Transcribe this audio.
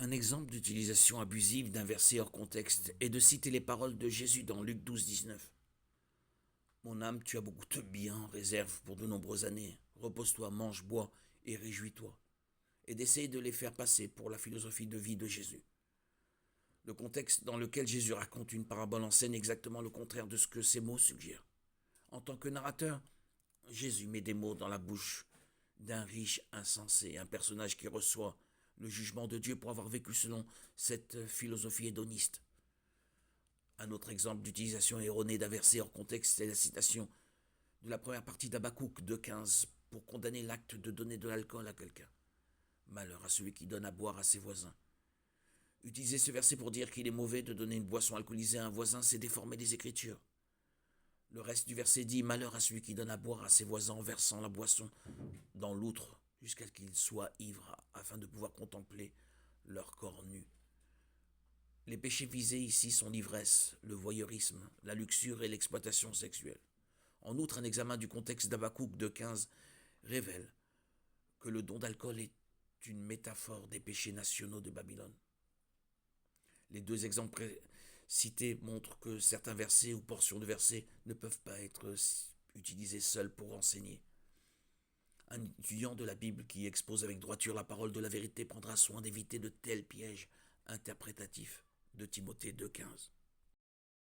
Un exemple d'utilisation abusive d'un verset hors contexte est de citer les paroles de Jésus dans Luc 12, 19. Mon âme, tu as beaucoup de bien en réserve pour de nombreuses années. Repose-toi, mange, bois et réjouis-toi. Et d'essayer de les faire passer pour la philosophie de vie de Jésus. Le contexte dans lequel Jésus raconte une parabole enseigne exactement le contraire de ce que ces mots suggèrent. En tant que narrateur, Jésus met des mots dans la bouche d'un riche insensé, un personnage qui reçoit le jugement de Dieu pour avoir vécu selon cette philosophie hédoniste. Un autre exemple d'utilisation erronée d'un verset hors contexte est la citation de la première partie d'Habakkuk 2.15 pour condamner l'acte de donner de l'alcool à quelqu'un. Malheur à celui qui donne à boire à ses voisins. Utiliser ce verset pour dire qu'il est mauvais de donner une boisson alcoolisée à un voisin, c'est déformer les Écritures. Le reste du verset dit malheur à celui qui donne à boire à ses voisins en versant la boisson dans l'outre jusqu'à ce qu'ils soient ivres afin de pouvoir contempler leur corps nu. Les péchés visés ici sont l'ivresse, le voyeurisme, la luxure et l'exploitation sexuelle. En outre, un examen du contexte d'Habakkuk 2.15 révèle que le don d'alcool est une métaphore des péchés nationaux de Babylone. Les deux exemples cités montrent que certains versets ou portions de versets ne peuvent pas être utilisés seuls pour enseigner. Un étudiant de la Bible qui expose avec droiture la parole de la vérité prendra soin d'éviter de tels pièges interprétatifs de Timothée 2.15.